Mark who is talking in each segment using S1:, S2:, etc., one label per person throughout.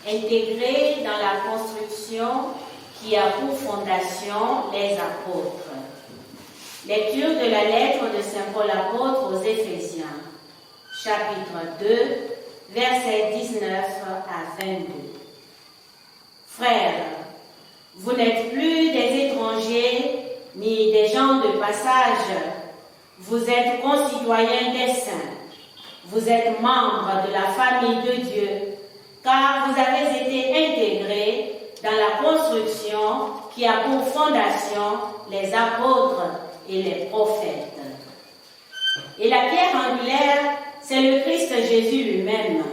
S1: intégrés dans la construction qui a pour fondation les apôtres. Lecture de la lettre de Saint Paul apôtre aux Éphésiens, chapitre 2, versets 19 à 22. Frères, vous n'êtes plus des étrangers ni des gens de passage. Vous êtes concitoyens des saints. Vous êtes membres de la famille de Dieu, car vous avez été intégrés dans la construction qui a pour fondation les apôtres et les prophètes. Et la pierre angulaire, c'est le Christ Jésus lui-même.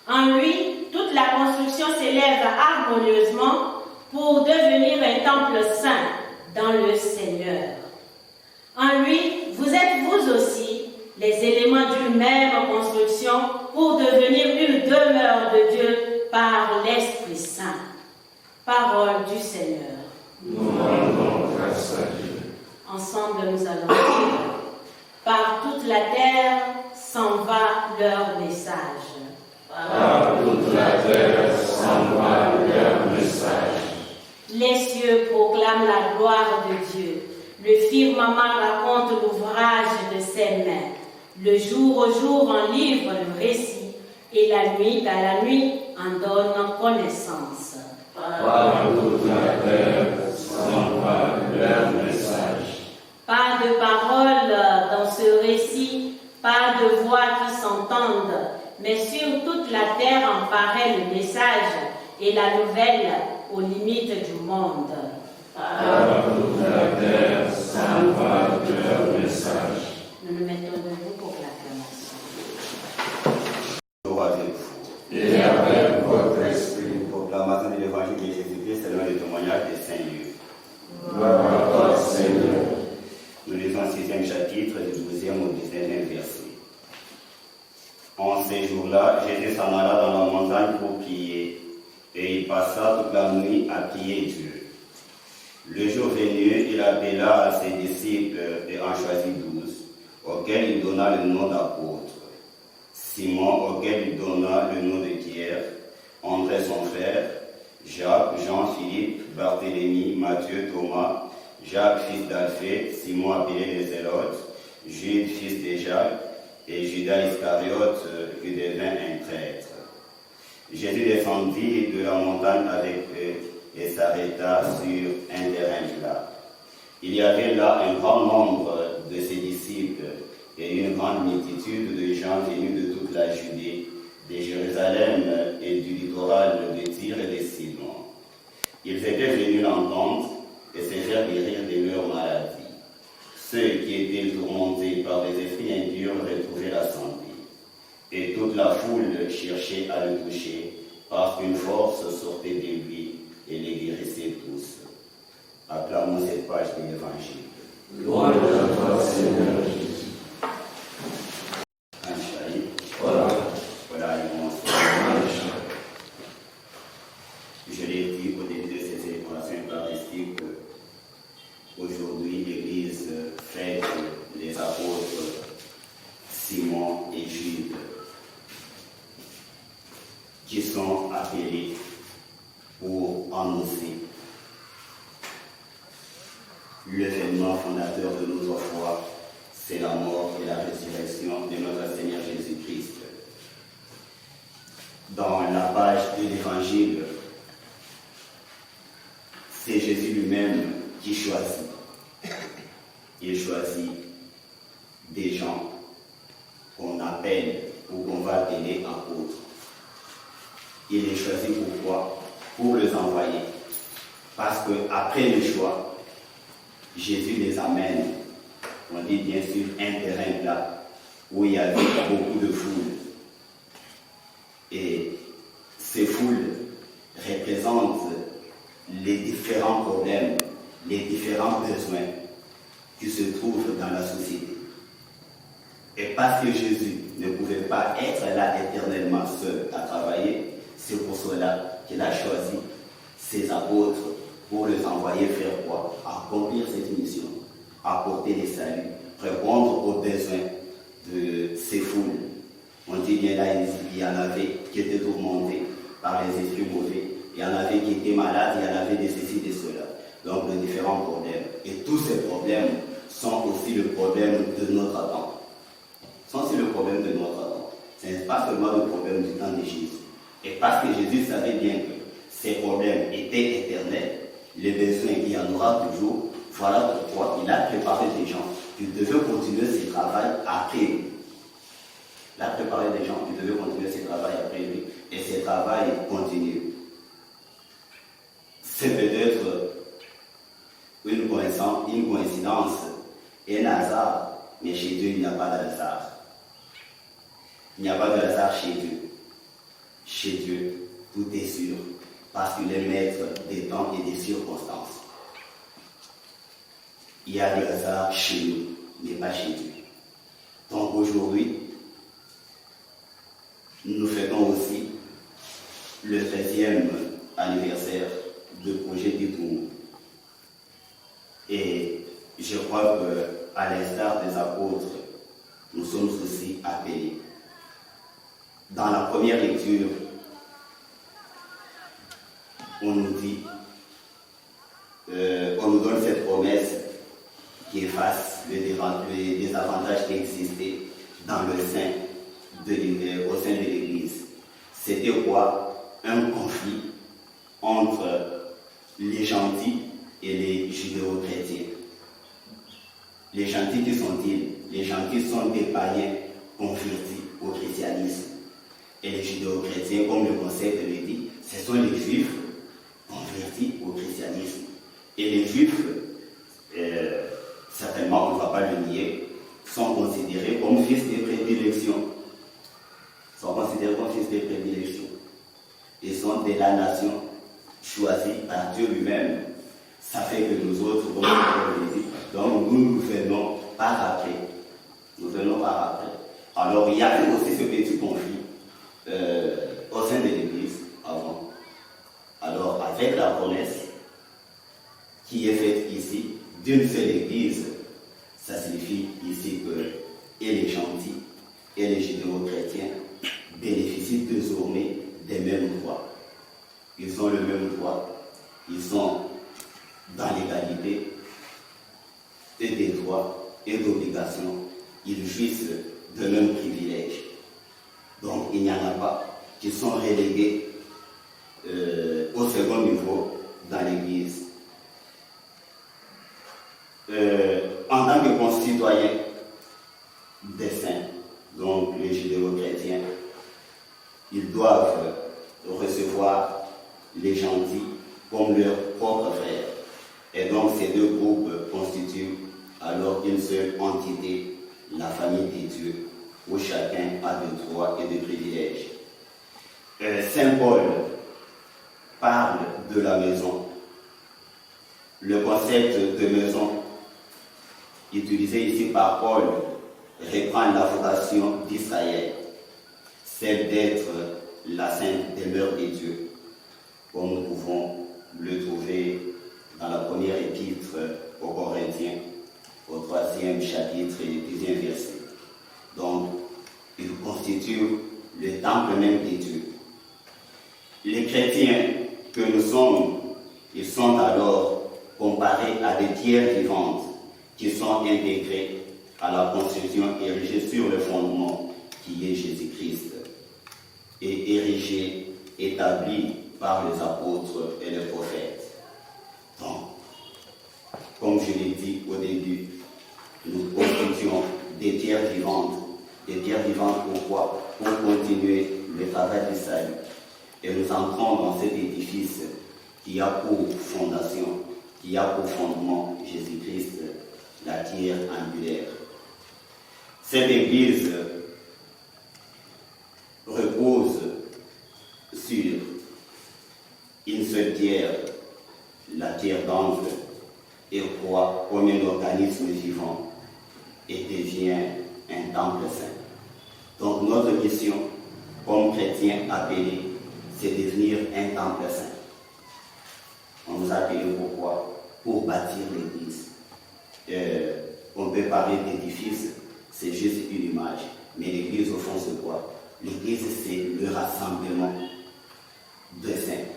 S1: En lui, toute la construction s'élève harmonieusement pour devenir un temple saint dans le Seigneur. En lui, vous êtes vous aussi les éléments d'une même construction pour devenir une demeure de Dieu par l'Esprit Saint. Parole du Seigneur.
S2: Nous rendons grâce à Dieu.
S1: Ensemble, nous allons dire, par toute la terre s'en va leur message.
S2: Par toute la terre s'en va leur message.
S1: Les cieux proclament la gloire de Dieu. Le firmament raconte l'ouvrage de ses mains. Le jour au jour en livre le récit, et la nuit à la nuit en donne connaissance.
S2: Par toute la terre s'en va leur message.
S1: Pas de paroles dans ce récit, pas de voix qui s'entendent, mais sur toute la terre en paraît le message et la nouvelle aux limites du monde.
S2: Par toute la terre s'en va leur message.
S1: Nous nous mettons debout pour l'acclamation.
S3: Avec vous.
S2: Et avec votre esprit.
S3: Proclamation de l'évangile de Jésus-Christ selon le témoignage des saints lieux.
S2: Gloire à toi, Seigneur.
S3: Nous lisons le 6e chapitre, du 12e au 19e verset. En ces jours-là, Jésus s'en alla dans la montagne pour prier, et il passa toute la nuit à prier Dieu. Le jour venu, il appela à ses disciples et en choisit 12, auxquels il donna le nom d'apôtres. Simon, auquel il donna le nom de Pierre, André son frère, Jacques, Jean, Philippe, Barthélemy, Matthieu, Thomas, Jacques, fils d'Alphée, Simon appelé les Zélotes, Jude, fils de Jacques, et Judas Iscariote, qui devint un prêtre. Jésus descendit de la montagne avec eux et s'arrêta sur un terrain plat. Il y avait là un grand nombre de ses disciples et une grande multitude de gens venus de toute la Judée, de Jérusalem et du littoral de Tyr et de Sidon. Ils étaient venus l'entendre et se faire guérir de leur maladie. Ceux qui étaient tourmentés par des esprits impurs retrouvaient la santé. Et toute la foule cherchait à le toucher, parce qu'une force sortait de lui et les guérissait tous. Acclamons cette page de l'Évangile.
S2: Gloire à toi, Seigneur Jésus.
S3: Un chahic.
S2: Voilà.
S3: Voilà une mention. Je l'ai dit au début de ces célébrations eucharistiques. Aujourd'hui, l'Église fête les apôtres Simon et Jude, qui sont appelés pour annoncer l'événement fondateur de notre foi, c'est la mort et la résurrection de notre Seigneur Jésus-Christ. Dans la page de l'Évangile, c'est Jésus lui-même qui choisit. Il choisit des gens qu'on appelle ou qu'on va appeler apôtres. Il les choisit pourquoi? Pour les envoyer. Parce qu'après le choix, Jésus les amène, on dit bien sûr un terrain plat, où il y avait beaucoup de foules. Et ces foules représentent les différents problèmes, les différents besoins qui se trouvent dans la société. Et parce que Jésus ne pouvait pas être là éternellement seul à travailler, c'est pour cela qu'il a choisi ses apôtres pour les envoyer faire quoi? Accomplir cette mission, apporter les saluts, répondre aux besoins de ces foules. On dit bien là, il y en avait qui étaient tourmentés par les esprits mauvais, il y en avait qui étaient malades, il y en avait des ceci, des cela. Donc de différents problèmes. Et tous ces problèmes sont aussi le problème de notre temps. Sont aussi le problème de notre temps. Ce n'est pas seulement le problème du temps de Jésus. Et parce que Jésus savait bien que ces problèmes étaient éternels, les besoins, il y en aura toujours. Voilà pourquoi il a préparé des gens qui devaient continuer ce travail après lui. Il a préparé des gens qui devaient continuer ce travail après lui. Et ce travail continue. C'est peut-être une coïncidence, un hasard, mais chez Dieu, il n'y a pas de hasard. Il n'y a pas de hasard chez Dieu. Chez Dieu, tout est sûr, parce qu'il est maître des temps et des circonstances. Il y a des hasards chez nous, mais pas chez Dieu. Donc aujourd'hui, nous fêtons aussi le 13e anniversaire du projet d'Itoumou. Et je crois qu'à l'instar des apôtres, nous sommes aussi appelés. Dans la première lecture, on nous dit, on nous donne cette promesse qui efface les désavantages qui existaient dans le sein au sein de l'Église. C'était quoi? Un conflit entre les gentils et les judéo-chrétiens. Les gentils, qui sont-ils? Les gentils sont des païens convertis au christianisme. Et les judéo-chrétiens, comme le concept le dit, ce sont les juifs convertis au christianisme. Et les juifs, certainement on ne va pas le nier, sont considérés comme fils de prédilection. Ils sont de la nation choisie par Dieu lui-même. Ça fait que nous autres, comme on le dit, donc nous venons par après. Alors il y avait aussi ce petit conflit au sein de l'Église avant. Alors avec la promesse qui est faite ici d'une seule Église, ça signifie ici que et les gentils et les judéo-chrétiens bénéficient désormais des mêmes droits. Ils ont le même droit, ils sont dans l'égalité et des droits et d'obligations, ils jouissent de mêmes privilèges. Donc il n'y en a pas qui sont relégués au second niveau dans l'Église. En tant que concitoyens des saints, donc les judéo-chrétiens, ils doivent recevoir les gentils comme leurs propres frères. Et donc ces deux groupes constituent alors une seule entité, la famille des dieux, où chacun a des droits et des privilèges. Saint Paul parle de la maison. Le concept de maison utilisé ici par Paul reprend la vocation d'Israël, celle d'être la sainte demeure des dieux, comme nous pouvons le trouver dans la première épître aux Corinthiens, au 3e chapitre et 10e verset. Donc, il constitue le temple même des dieux. Les chrétiens que nous sommes, ils sont alors comparés à des pierres vivantes qui sont intégrées à la construction érigée sur le fondement qui est Jésus-Christ et érigée, établie par les apôtres et les prophètes. Donc, comme je l'ai dit au début, nous constituons des pierres vivantes. Des pierres vivantes pourquoi? Pour continuer le travail du salut. Et nous entrons dans cet édifice qui a pour fondation, qui a pour fondement Jésus-Christ, la pierre angulaire. Cette église repose sur une seule pierre, la pierre d'angle, et croît comme un organisme vivant et devient un temple saint. Donc notre mission, comme chrétiens appelés, c'est devenir un temple saint. On nous a appelés pourquoi? Pour bâtir l'église. On peut parler d'édifice, c'est juste une image. Mais l'église, au fond, c'est quoi? L'église, c'est le rassemblement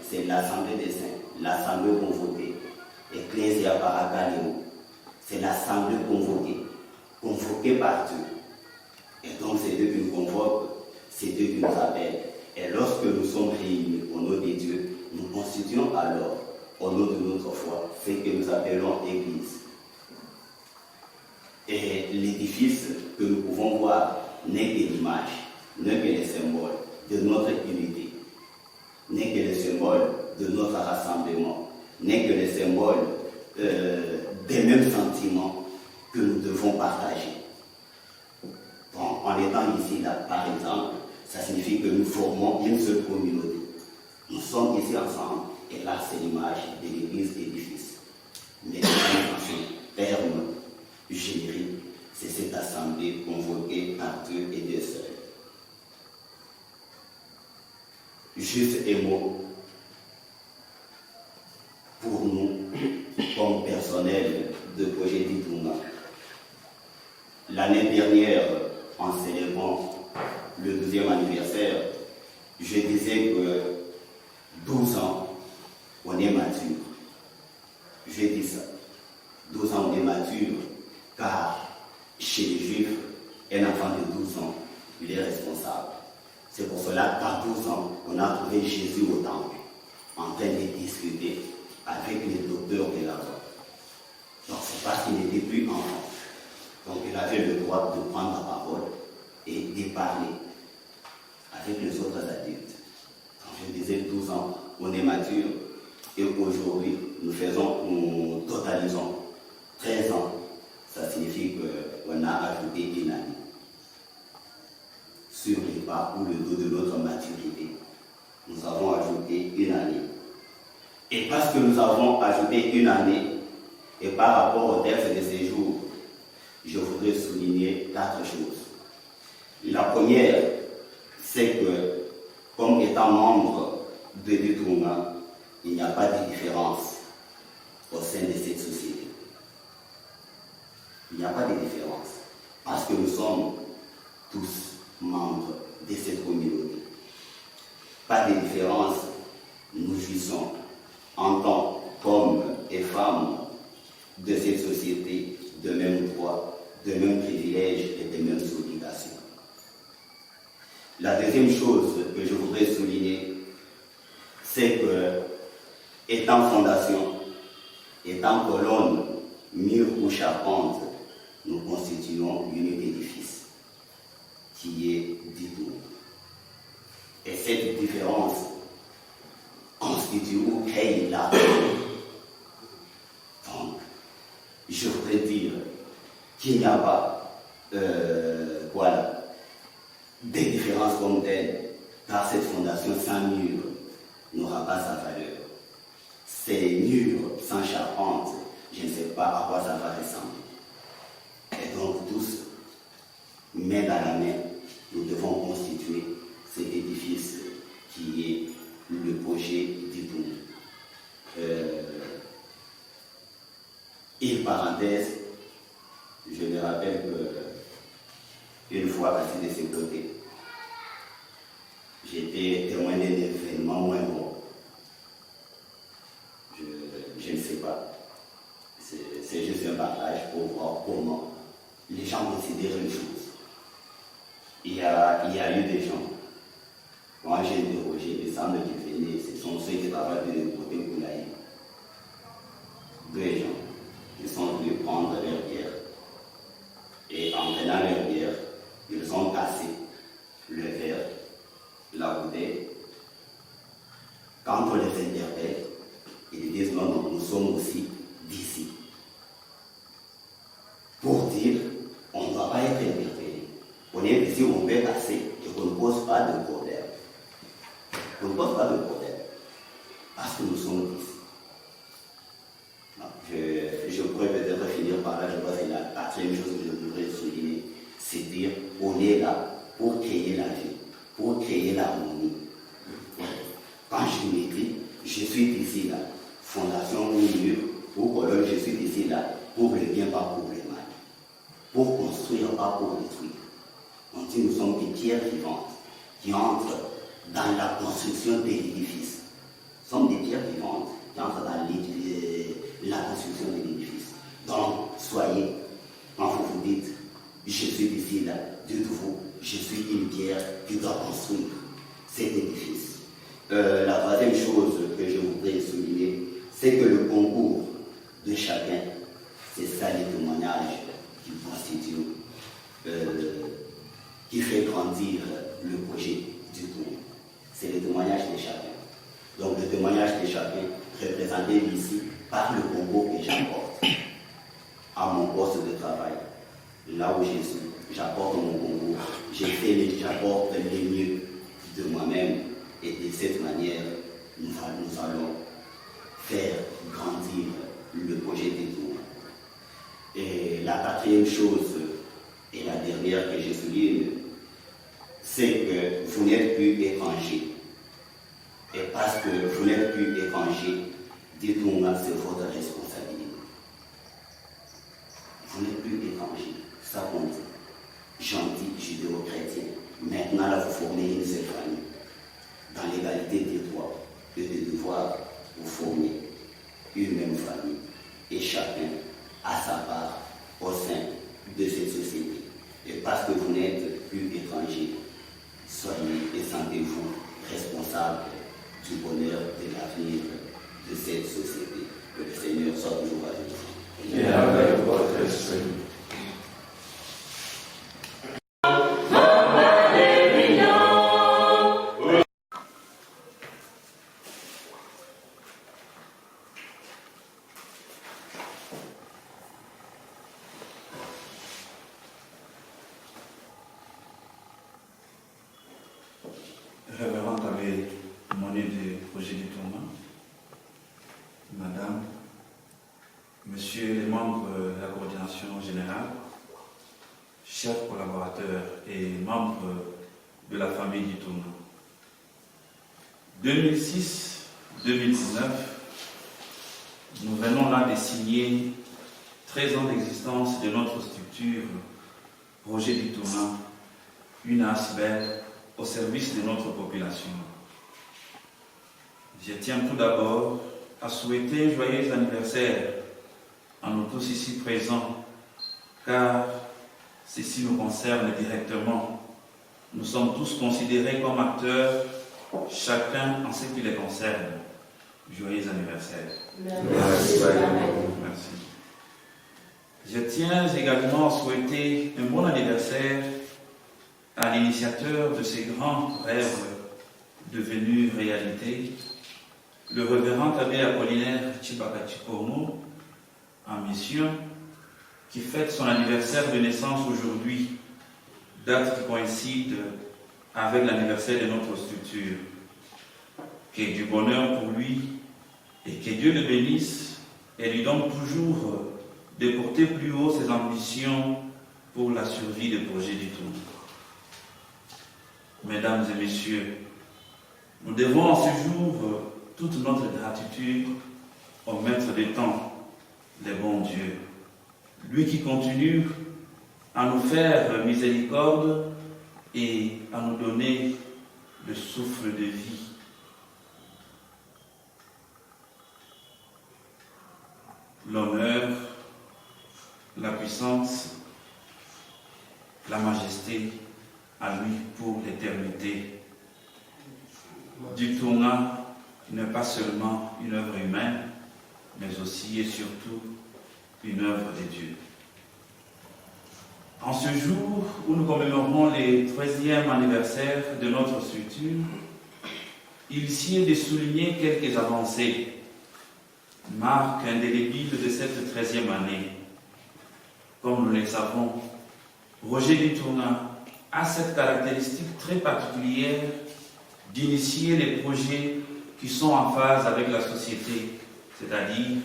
S3: c'est l'Assemblée des saints, l'Assemblée convoquée. Ecclesia Parakaleo, c'est l'Assemblée convoquée par Dieu. Et donc c'est Dieu qui nous convoque, c'est Dieu qui nous appelle. Et lorsque nous sommes réunis au nom de Dieu, nous constituons alors, au nom de notre foi, ce que nous appelons Église. Et l'édifice que nous pouvons voir n'est que l'image, n'est que le symbole de notre unité, n'est que le symbole de notre rassemblement, n'est que le symbole des mêmes sentiments que nous devons partager. Donc, en étant ici, là, par exemple, ça signifie que nous formons une seule communauté. Nous sommes ici ensemble, et là, c'est l'image de l'église édifice. Mais de façon ferme, générique, c'est cette assemblée convoquée par Dieu et Dieu seul. Juste un mot pour nous, comme personnel de projet Ditouna. L'année dernière, en célébrant le 12e anniversaire, je disais que 12 ans, on est mature. Je dis ça. 12 ans, on est mature, car chez les Juifs, un enfant de 12 ans, il est responsable. C'est pour cela qu'à 12 ans, on a trouvé Jésus au temple, en train de discuter avec les docteurs de la loi. Donc c'est parce qu'il n'était plus enfant. Donc il avait le droit de prendre la parole et de parler avec les autres adultes. Quand je disais 12 ans, on est mature, et aujourd'hui, nous totalisons 13 ans. Ça signifie qu'on a ajouté une année sur les pas ou le dos de notre maturité. Nous avons ajouté une année. Et parce que nous avons ajouté une année, et par rapport au texte de ces jours, je voudrais souligner 4 choses. La première, c'est que, comme étant membre de Ditouna, il n'y a pas de différence au sein de cette société. Il n'y a pas de différence, parce que nous sommes tous membres de cette communauté. Pas de différence, nous jouissons en tant qu'hommes et femmes de cette société de mêmes droits, de mêmes privilèges et de mêmes obligations. La deuxième chose que je voudrais souligner, c'est que, étant fondation, étant colonne, mur ou charpente, nous constituons l'unique édifice qui est Ditouna. Et cette différence constitue ou crée la Donc, je voudrais dire qu'il n'y a pas des différences comme telles, car cette fondation sans mur n'aura pas sa valeur. Ces murs sans charpente, je ne sais pas à quoi ça va ressembler. Et donc tous, main dans la main, nous devons constituer cet édifice qui est le projet Ditouna. Et parenthèse, je me rappelle qu'une fois assis de ses côtés, j'étais témoin d'un événement moins bon. Je ne sais pas. C'est juste un partage pour voir comment les gens considèrent une chose. Il y a eu des gens, quand j'ai interrogé, il semble qu'ils venaient, ce sont ceux qui travaillent de l'autre côté pour la île. 2 gens, ils sont venus prendre leur bière. Et en prenant leur bière, ils ont cassé le verre, la bouteille. Quand on les interpelle, ils disent non, nous sommes aussi d'ici. Pour dire, on ne doit pas être interpellé. On est ici, on peut casser et qu'on ne pose pas de problème. On ne pose pas de problème. Parce que nous sommes ici. Je pourrais peut-être finir par là, je pense que c'est la 4e chose que je voudrais souligner. C'est dire, on est là pour créer la vie, pour créer l'harmonie. Quand je m'écris, je suis ici là, fondation ou lieu, ou colonne, je suis ici là, pour le bien, pas pour le mal. Pour construire, pas pour détruire. On dit nous sommes des pierres vivantes qui entrent dans la construction de l'édifice. Nous sommes La troisième chose que je voudrais souligner, c'est que le concours de chacun, c'est ça les témoignages qui constituent, qui fait grandir le projet du tour. C'est le témoignage de chacun. Donc le témoignage de chacun, représenté ici par le concours que j'apporte à mon poste de travail. Là où je suis, j'apporte mon concours, j'apporte le mieux de moi-même et de cette manière, nous allons faire grandir le projet des tours. Et la quatrième chose, et la dernière que je souligne, c'est que vous n'êtes plus étranger. Et parce que vous n'êtes plus étranger, dites-moi, c'est votre responsabilité. Vous n'êtes plus étranger, ça compte. Gentil, judéo-chrétien. Maintenant, là, vous formez une seule famille. Dans l'égalité des droits et des devoirs, vous formez une même famille. Et chacun a sa part au sein de cette société. Et parce que vous n'êtes plus étranger, soyez et sentez-vous responsable du bonheur de l'avenir de cette société. Que le Seigneur soit toujours avec vous.
S2: Et avec votre esprit.
S4: Révérende Abbé Monet du projet du tournant, Madame, Monsieur les membres de la coordination générale, chers collaborateurs et membres de la famille du tournant. 2006-2019, nous venons là de signer 13 ans d'existence de notre structure Projet du tournant, une ASBEL au service de notre population. Je tiens tout d'abord à souhaiter joyeux anniversaire à nous tous ici présents, car ceci nous concerne directement. Nous sommes tous considérés comme acteurs, chacun en ce qui les concerne. Joyeux anniversaire.
S2: Merci.
S4: Merci. Je tiens également à souhaiter un bon anniversaire à l'initiateur de ces grands rêves devenus réalité, le révérend abbé Apollinaire Chibaka-Chikomo, en mission, qui fête son anniversaire de naissance aujourd'hui, date qui coïncide avec l'anniversaire de notre structure. Qu'il y ait du bonheur pour lui et que Dieu le bénisse et lui donne toujours de porter plus haut ses ambitions pour la survie des projets du tour. Mesdames et messieurs, nous devons en ce jour toute notre gratitude au Maître des temps, le bon Dieu, lui qui continue à nous faire miséricorde et à nous donner le souffle de vie. L'honneur, la puissance, la majesté à lui pour l'éternité. Du tournant n'est pas seulement une œuvre humaine, mais aussi et surtout une œuvre de Dieu. En ce jour où nous commémorons le 13e anniversaire de notre structure, il s'y est de souligner quelques avancées, marque indélébile de cette 13e année. Comme nous le savons, Roger du Tournant a cette caractéristique très particulière d'initier les projets qui sont en phase avec la société, c'est-à-dire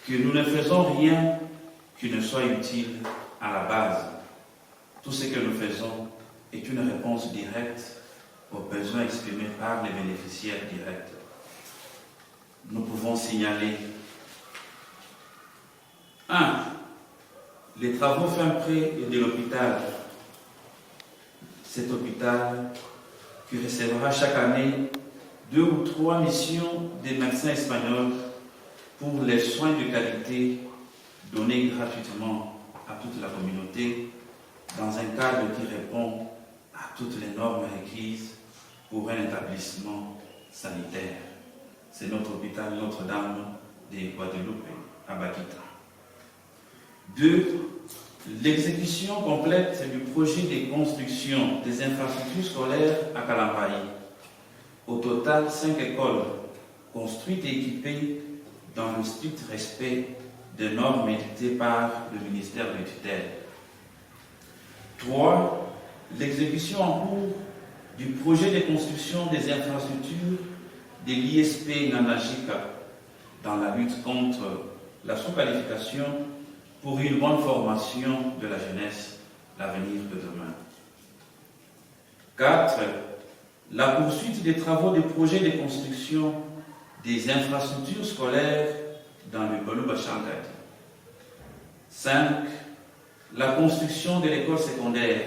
S4: que nous ne faisons rien qui ne soit utile à la base. Tout ce que nous faisons est une réponse directe aux besoins exprimés par les bénéficiaires directs. Nous pouvons signaler 1. Les travaux fin prêt de l'hôpital. Cet hôpital qui recevra chaque année 2 ou 3 missions des médecins espagnols pour les soins de qualité donnés gratuitement à toute la communauté dans un cadre qui répond à toutes les normes requises pour un établissement sanitaire. C'est notre hôpital Notre-Dame de Guadeloupe à Bakita. 2. L'exécution complète du projet de construction des infrastructures scolaires à Kalambaye. Au total, 5 écoles construites et équipées dans le strict respect des normes édictées par le ministère de tutelle. 3. L'exécution en cours du projet de construction des infrastructures de l'ISP Nganajika dans la lutte contre la sous-qualification pour une bonne formation de la jeunesse, l'avenir de demain. 4. La poursuite des travaux des projets de construction des infrastructures scolaires dans le Balouba Chankati. 5. La construction de l'école secondaire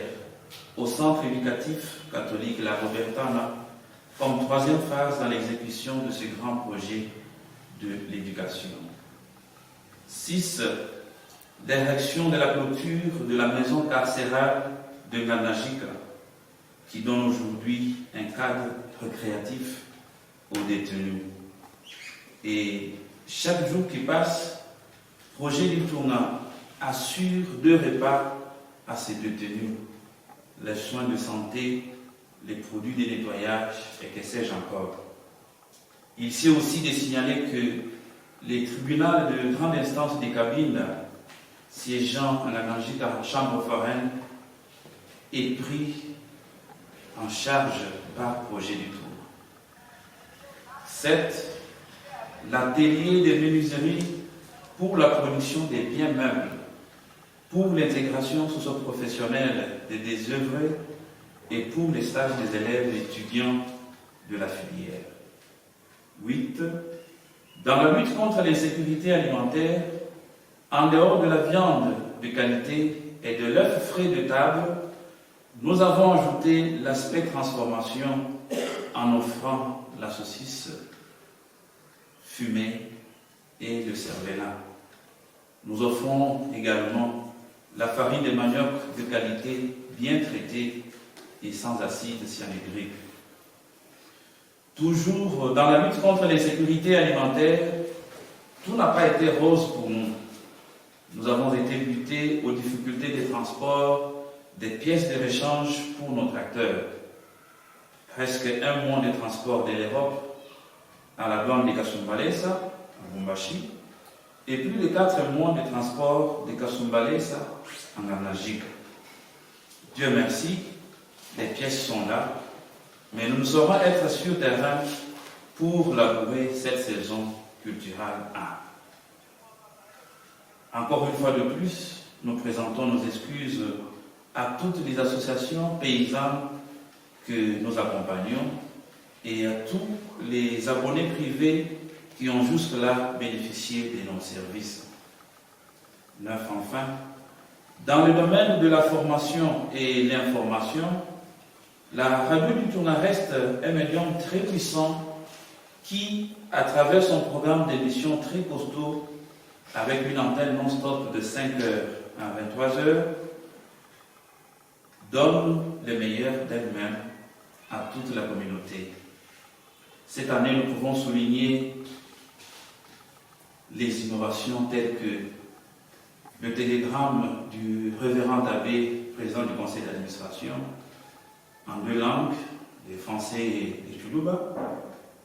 S4: au centre éducatif catholique La Robertana comme 3e phase dans l'exécution de ce grand projet de l'éducation. 6. L'érection de la clôture de la maison carcérale de Nganajika qui donne aujourd'hui un cadre récréatif aux détenus. Et chaque jour qui passe, Projet du Tournant assure 2 repas à ces détenus, les soins de santé, les produits de nettoyage et que sais-je encore. Il s'est aussi de signaler que les tribunaux de grande instance des cabines siégeant en la chambre foraine est pris en charge par Projet du Tour. 7. L'atelier de menuiserie pour la production des biens meubles, pour l'intégration socio-professionnelle des désœuvrés et pour les stages des élèves et étudiants de la filière. 8. Dans la lutte contre l'insécurité alimentaire, en dehors de la viande de qualité et de l'œuf frais de table, nous avons ajouté l'aspect transformation en offrant la saucisse fumée et le cervelas. Nous offrons également la farine de manioc de qualité bien traitée et sans acide cyanhydrique. Toujours dans la lutte contre l'insécurité alimentaire, tout n'a pas été rose pour nous. Nous avons été butés aux difficultés des transports, des pièces de rechange pour nos tracteurs. Presque 1 mois de transport de l'Europe à la douane de Kasumbalesa, à Bumbashi, et plus de 4 mois de transport de Kasumbalesa en Nganajika. Dieu merci, les pièces sont là, mais nous saurons être sur terrain pour labourer cette saison culturelle 1. Encore une fois de plus, nous présentons nos excuses à toutes les associations paysannes que nous accompagnons et à tous les abonnés privés qui ont jusque-là bénéficié de nos services. 9. Enfin, dans le domaine de la formation et l'information, la radio du Tournant reste un médium très puissant qui, à travers son programme d'émission très costaud, avec une antenne non-stop de 5h à 23h, donne le meilleur d'elle-même à toute la communauté. Cette année, nous pouvons souligner les innovations telles que le télégramme du révérend abbé, président du conseil d'administration, en 2 langues, le français et le Chuluba,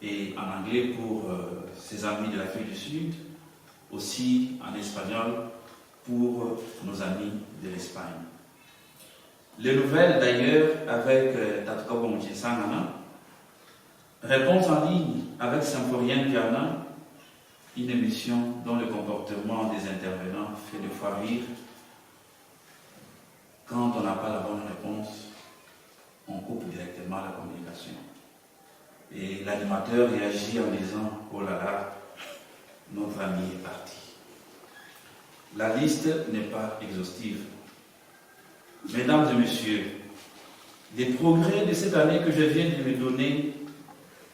S4: et en anglais pour ses amis de l'Afrique du Sud, aussi en espagnol pour nos amis de l'Espagne. Les nouvelles d'ailleurs avec Tatkobo Mouchesangana, réponse en ligne avec Symphorien Piana, une émission dont le comportement des intervenants fait des fois rire. Quand on n'a pas la bonne réponse, on coupe directement la communication. Et l'animateur réagit en disant « Oh là là, notre ami est parti ». La liste n'est pas exhaustive. Mesdames et messieurs, les progrès de cette année que je viens de vous donner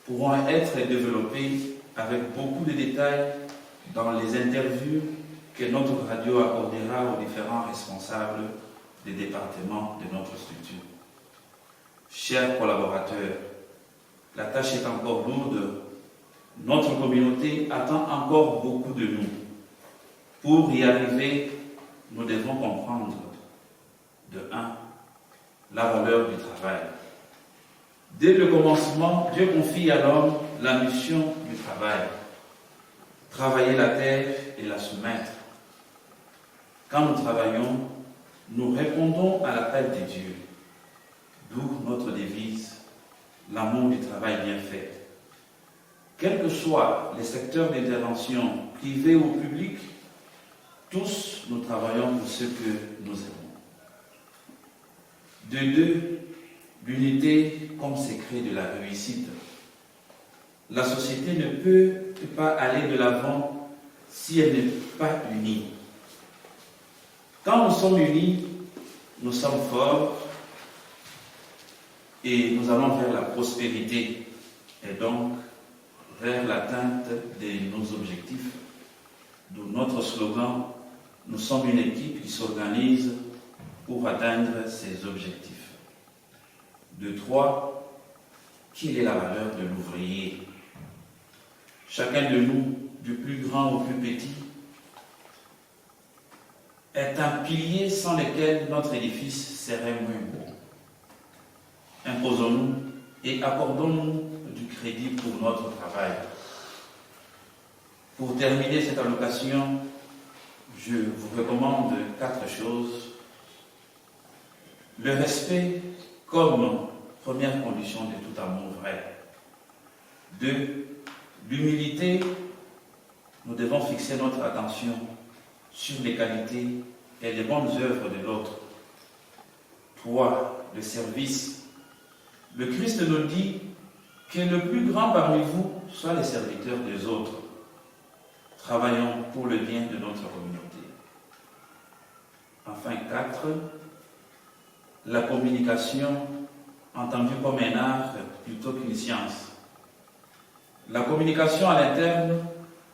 S4: pourront être développés avec beaucoup de détails dans les interviews que notre radio accordera aux différents responsables des départements de notre structure. Chers collaborateurs, la tâche est encore lourde. Notre communauté attend encore beaucoup de nous. Pour y arriver, nous devons comprendre, de 1, la valeur du travail. Dès le commencement, Dieu confie à l'homme la mission du travail. Travailler la terre et la soumettre. Quand nous travaillons, nous répondons à l'appel de Dieu. D'où notre devise, l'amour du travail bien fait. Quels que soient les secteurs d'intervention, privés ou publics, tous nous travaillons pour ce que nous aimons. De 2, l'unité comme secret de la réussite. La société ne peut pas aller de l'avant si elle n'est pas unie. Quand nous sommes unis, nous sommes forts et nous allons vers la prospérité et donc vers l'atteinte de nos objectifs. D'où notre slogan, nous sommes une équipe qui s'organise pour atteindre ses objectifs. De 3, quelle est la valeur de l'ouvrier? Chacun de nous, du plus grand au plus petit, est un pilier sans lequel notre édifice serait moins beau. Imposons-nous et accordons-nous du crédit pour notre travail. Pour terminer cette allocation, je vous recommande 4 choses. Le respect comme première condition de tout amour vrai. 2, l'humilité. Nous devons fixer notre attention sur les qualités et les bonnes œuvres de l'autre. 3, le service. Le Christ nous dit que le plus grand parmi vous soit les serviteurs des autres. Travaillons pour le bien de notre communauté. Enfin, 4, la communication entendue comme un art plutôt qu'une science. La communication à l'interne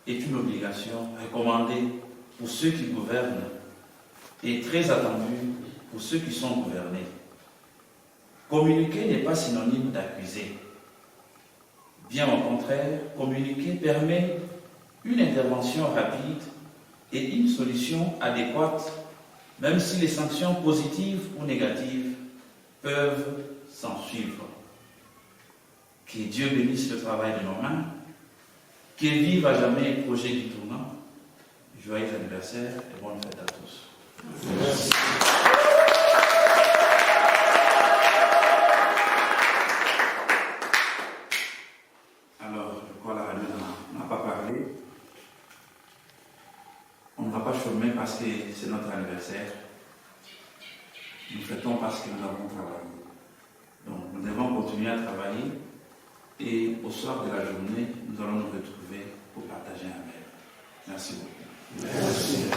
S4: est une obligation recommandée pour ceux qui gouvernent et très attendue pour ceux qui sont gouvernés. Communiquer n'est pas synonyme d'accuser. Bien au contraire, communiquer permet une intervention rapide et une solution adéquate, même si les sanctions positives ou négatives peuvent s'en suivre. Que Dieu bénisse le travail de nos mains, qu'il vive à jamais le projet du tournant. Joyeux anniversaire et bonne fête à tous. Merci. Alors, je crois que la radio n'a pas parlé. On ne va pas chômer parce que c'est notre anniversaire. Nous fêtons parce que nous avons travaillé. Donc, nous devons continuer à travailler et au soir de la journée, nous allons nous retrouver pour partager un verre. Merci beaucoup. Merci.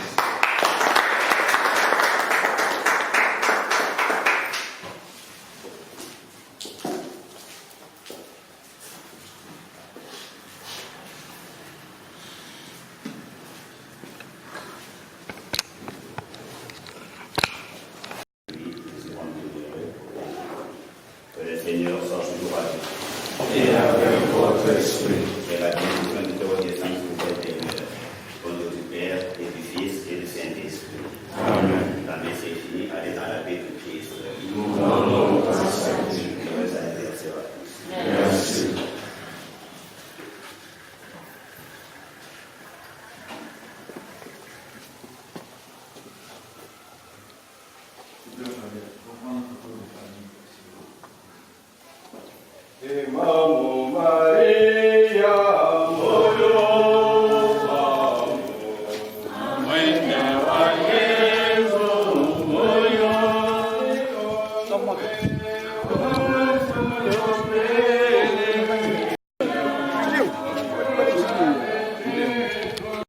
S3: Seigneur soit toujours à vous.
S2: Et avec votre esprit.
S3: Que la bénédiction de Théo des saints vous éternelle. Au nom du Père et du Fils et du Saint-Esprit.
S2: Amen.
S3: La messe est finie. Allez dans la paix de Christ.
S2: Nous rendons à Saint-Dieu.
S3: Heureux anniversaire à tous.
S2: Merci.
S5: Maman Marie.